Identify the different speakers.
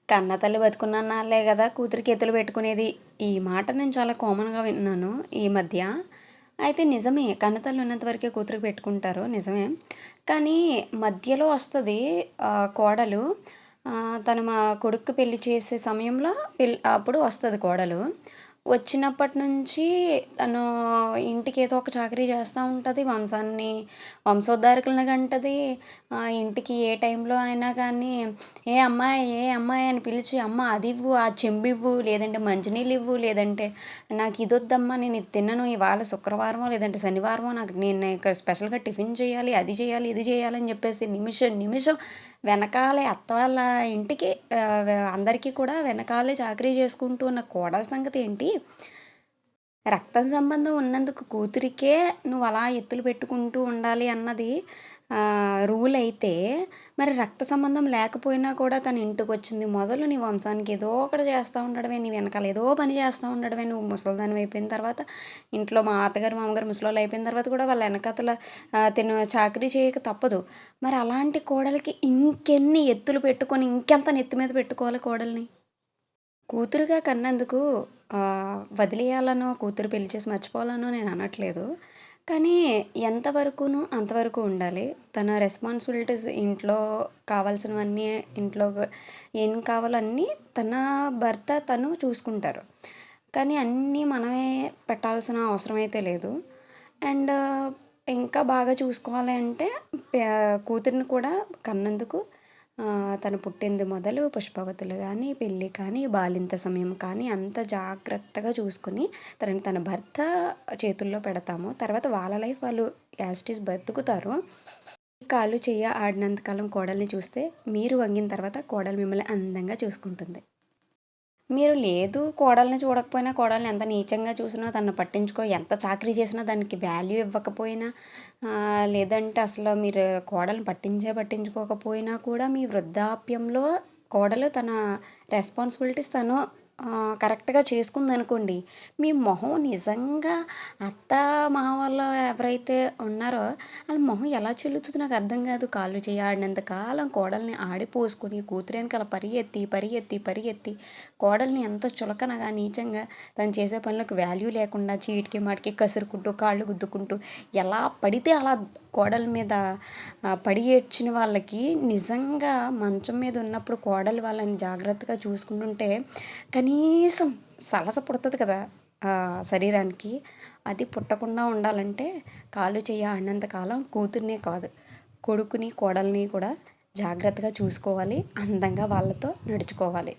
Speaker 1: కన్నతల్లి బతికున్నన్నాళ్ళే గదా కూతురికి ఎత్తులు పెట్టుకునేది. ఈ మాట నేను చాలా కామన్‌గా విన్నాను ఈ మధ్య. అయితే నిజమే కన్నతల్లి ఉన్నంత వరకే కూతురికి పెట్టుకుంటారు నిజమే. కానీ మధ్యలో వస్తది కోడలు. తను మా కొడుక్కి పెళ్లి చేసే సమయంలో అప్పుడు వస్తది కోడలు. వచ్చినప్పటి నుంచి తను ఇంటికి ఏదో ఒక చాకరీ చేస్తా ఉంటది. వంశోద్ధారకులను కంటది. ఇంటికి ఏ టైంలో అయినా కానీ ఏ అమ్మాయి, ఏ అమ్మాయి అని పిలిచి, అమ్మ అదివ్వు, ఆ చెంబివ్వు, లేదంటే మంచినీళ్ళివ్వు, లేదంటే నాకు ఇదొద్దమ్మా నేను ఇది తినను, ఇవాళ శుక్రవారమో లేదంటే శనివారమో నేను ఇక్కడ స్పెషల్‌గా టిఫిన్ చేయాలి, అది చేయాలి, ఇది చేయాలి అని చెప్పేసి నిమిషం, నిమిషం వెనకాలే అత్త వాళ్ళ ఇంటికి అందరికీ కూడా వెనకాలే చాకరీ చేసుకుంటూ ఉన్న కోడల సంగతి ఏంటి? రక్తం సంబంధం ఉన్నందుకు కూతురికే నువ్వు అలా ఎత్తులు పెట్టుకుంటూ ఉండాలి అన్నది రూల్ అయితే, మరి రక్త సంబంధం లేకపోయినా కూడా తను ఇంటికొచ్చింది మొదలు నీ వంశానికి ఏదో ఒకటి చేస్తా ఉండడమే, నీ వెనకాల ఏదో పని చేస్తా ఉండడమే. నువ్వు ముసలిదానివి అయిపోయిన తర్వాత ఇంట్లో మా అత్తగారు, మామగారు ముసలోళ్ళు అయిపోయిన తర్వాత కూడా వాళ్ళ వెనకాతల తిను చాకరీ చేయక తప్పదు. మరి అలాంటి కోడలికి ఇంకెన్ని ఎత్తులు పెట్టుకొని, ఇంకెంత నెత్తి మీద పెట్టుకోవాలి కోడల్ని? కూతురుగా కన్నందుకు వదిలేయాలనో, కూతురు పెళ్లి చేసి మర్చిపోవాలనో నేను అనట్లేదు. కానీ ఎంతవరకునో అంతవరకు ఉండాలి. తన రెస్పాన్సిబిలిటీస్ ఇంట్లో కావాల్సినవన్నీ ఇంట్లో ఏం కావాలో అన్నీ తన భర్త తను చూసుకుంటారు. కానీ అన్నీ మనమే పెట్టాల్సిన అవసరం అయితే లేదు. అండ్ ఇంకా బాగా చూసుకోవాలి అంటే కూతురిని కూడా కన్నందుకు తను పుట్టింది మొదలు పుష్పవతులు గానీ, పెళ్లి కానీ, బాలింత సమయం కానీ అంత జాగ్రత్తగా చూసుకొని తన భర్త చేతుల్లో పెడతాము. తర్వాత వాళ్ళ లైఫ్ వాళ్ళు యాజ్ ఇట్ ఈజ్ బతుకుతారు. కాళ్ళు చెయ్య ఆడినంత కాలం కోడల్ని చూస్తే మీరు వంగిన తర్వాత కోడలు మిమ్మల్ని అందంగా చూసుకుంటుంది. మీరు లేదు కోడల్ని చూడకపోయినా, కోడల్ని ఎంత నీచంగా చూసినా తనను పట్టించుకో, ఎంత చాకిరీ చేసినా దానికి వాల్యూ ఇవ్వకపోయినా, లేదంటే అసలు మీరు కోడల్ని పట్టించుకోకపోయినా కూడా మీ వృద్ధాప్యంలో కోడలు తన రెస్పాన్సిబిలిటీస్ తను కరెక్ట్‌గా చేసుకుందనుకోండి, మీ మొహం నిజంగా అత్త, మామలు ఎవరైతే ఉన్నారో ఆళ్ళ మొహం ఎలా చిల్లుతుందో నాకు అర్థం కాదు. కాళ్ళు చెయ్యి ఆడినంత కాలం కోడల్ని ఆడిపోసుకొని కూతురు వెనకాల పరిగెత్తి, పరిగెత్తి, పరిగెత్తి కోడల్ని ఎంత చులకనగా, నీచంగా తను చేసే పనులకు వాల్యూ లేకుండా చీటికి మాటికి కసురుకుంటూ, కాళ్ళు గుద్దుకుంటూ ఎలా పడితే అలా కోడల మీద పడి ఏడ్చిన వాళ్ళకి నిజంగా మంచం మీద ఉన్నప్పుడు కోడలు వాళ్ళని జాగ్రత్తగా చూసుకుంటుంటే కనీసం సలస పుడతది కదా శరీరానికి. అది పుట్టకుండా ఉండాలంటే కాళ్ళు చెయ్యి ఆడినంత కాలం కూతురినే కాదు, కొడుకుని, కోడల్ని కూడా జాగ్రత్తగా చూసుకోవాలి. అందంగా వాళ్ళతో నడుచుకోవాలి.